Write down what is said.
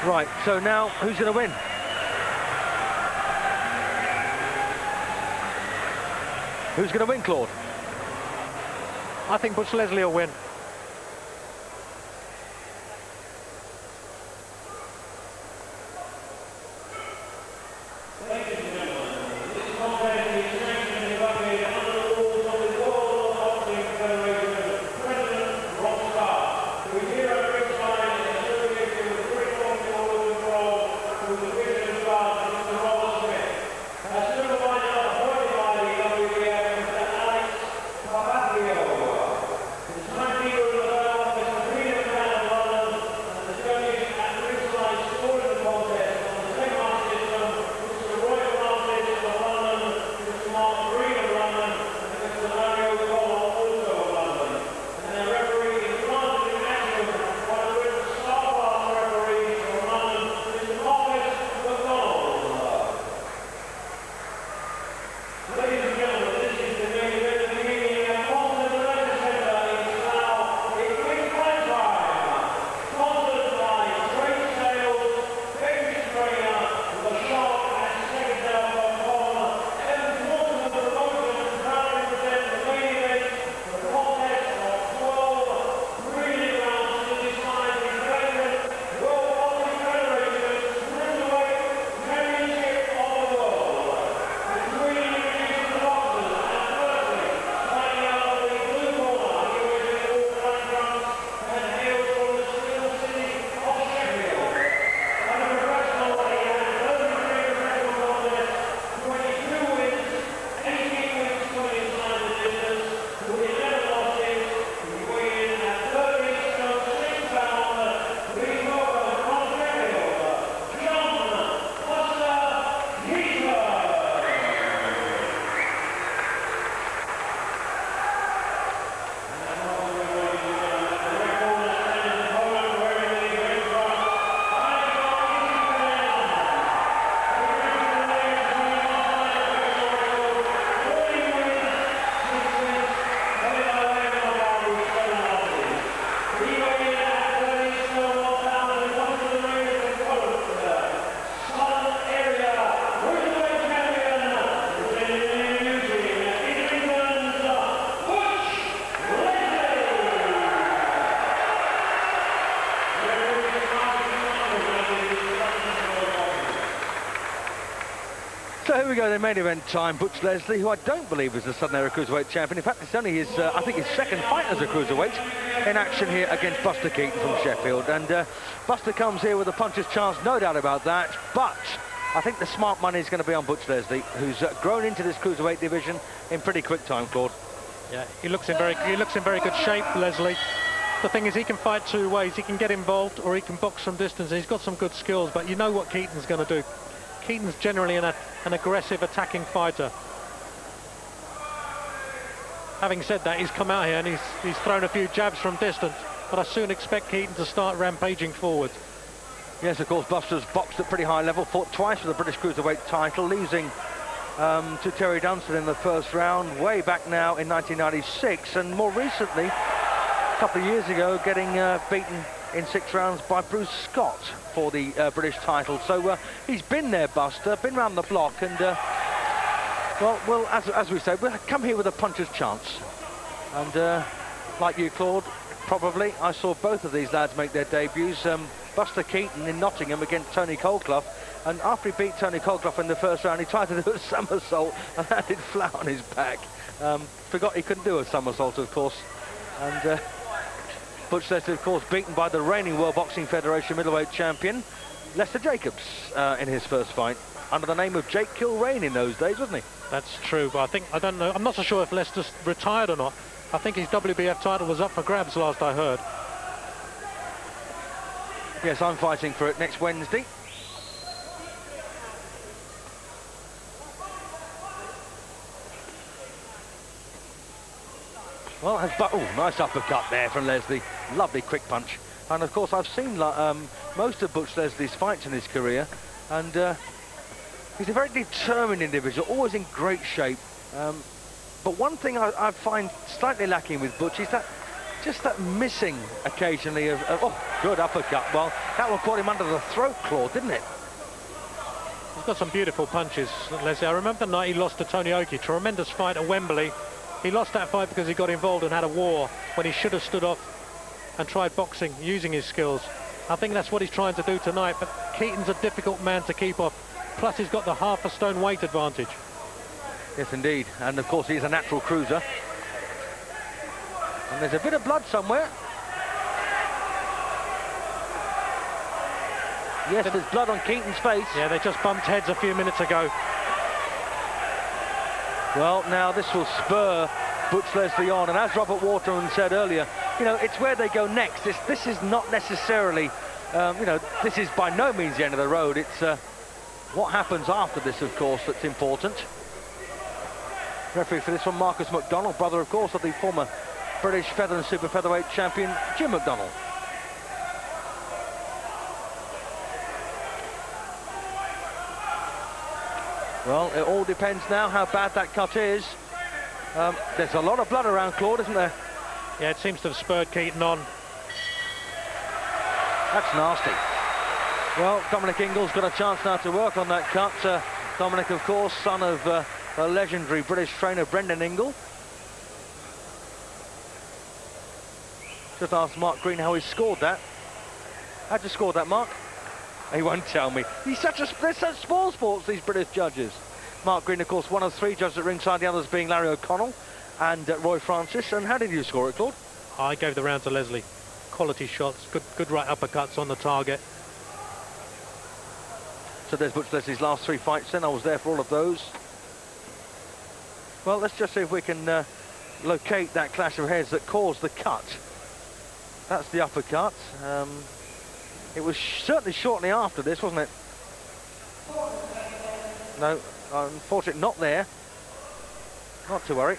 Right, so now who's going to win? Who's going to win, Claude? I think Butch Lesley will win. So here we go, the main event time. Butch Lesley, who I don't believe is the Southern Area Cruiserweight champion. In fact, it's only his, I think, his second fight as a cruiserweight in action here against Buster Keaton from Sheffield. And Buster comes here with a puncher's chance, no doubt about that. But I think the smart money is going to be on Butch Lesley, who's grown into this cruiserweight division in pretty quick time, Claude. Yeah, he looks in very good shape, Lesley. The thing is, he can fight two ways. He can get involved or he can box from distance. He's got some good skills, but you know what Keaton's going to do. Keaton's generally an aggressive attacking fighter. Having said that, he's come out here and he's thrown a few jabs from distance, but I soon expect Keaton to start rampaging forward. Yes, of course, Buster's boxed at pretty high level, fought twice for the British Cruiserweight title, losing to Terry Dunstan in the first round, way back now in 1996, and more recently, a couple of years ago, getting beaten in 6 rounds by Bruce Scott for the British title. So he's been there, Buster, been round the block, and well, as we say, we'll come here with a puncher's chance. And like you, Claude, probably, I saw both of these lads make their debuts. Buster Keaton in Nottingham against Tony Colclough, and after he beat Tony Colclough in the first round, he tried to do a somersault and landed flat on his back. Forgot he couldn't do a somersault, of course. And Butch Lesley, of course, beaten by the reigning World Boxing Federation middleweight champion, Lester Jacobs, in his first fight, under the name of Jake Kilrain in those days, wasn't he? That's true, but I don't know, I'm not so sure if Lester's retired or not. I think his WBF title was up for grabs last I heard. Yes, I'm fighting for it next Wednesday. Well, nice uppercut there from Lesley. Lovely quick punch. And of course, I've seen most of Butch Lesley's fights in his career, and he's a very determined individual, always in great shape. But one thing I find slightly lacking with Butch is that just that missing occasionally of oh, good uppercut. Well, that one caught him under the throat claw, didn't it? He's got some beautiful punches, Leslie. I remember the night he lost to Tony Oki, tremendous fight at Wembley. He lost that fight because he got involved and had a war when he should have stood off and tried boxing, using his skills. I think that's what he's trying to do tonight, but Keaton's a difficult man to keep off. Plus, he's got the half a stone weight advantage. Yes, indeed. And, of course, he's a natural cruiser. And there's a bit of blood somewhere. Yes, there's blood on Keaton's face. Yeah, they just bumped heads a few minutes ago. Well, now this will spur Butch Lesley on. And as Robert Waterman said earlier, you know, it's where they go next. This is not necessarily, you know, this is by no means the end of the road. It's what happens after this, of course, that's important. Referee for this one, Marcus McDonald, brother, of course, of the former British feather and super featherweight champion, Jim McDonald. Well, it all depends now how bad that cut is. There's a lot of blood around, Claude, isn't there? Yeah, it seems to have spurred Keaton on. That's nasty. Well, Dominic Ingall's got a chance now to work on that cut. Dominic, of course, son of the legendary British trainer Brendan Ingle. Just asked Mark Green how he scored that. How'd you score that, Mark? He won't tell me. They're such small sports, these British judges. Mark Green, of course, one of three judges at ringside, the others being Larry O'Connell and Roy Francis. And how did you score it, Claude? I gave the round to Lesley. Quality shots, good right uppercuts on the target. So there's Butch Lesley's last three fights then. I was there for all of those. Well, let's just see if we can locate that clash of heads that caused the cut. That's the uppercut. It was certainly shortly after this, wasn't it? No, unfortunately not there. Not to worry.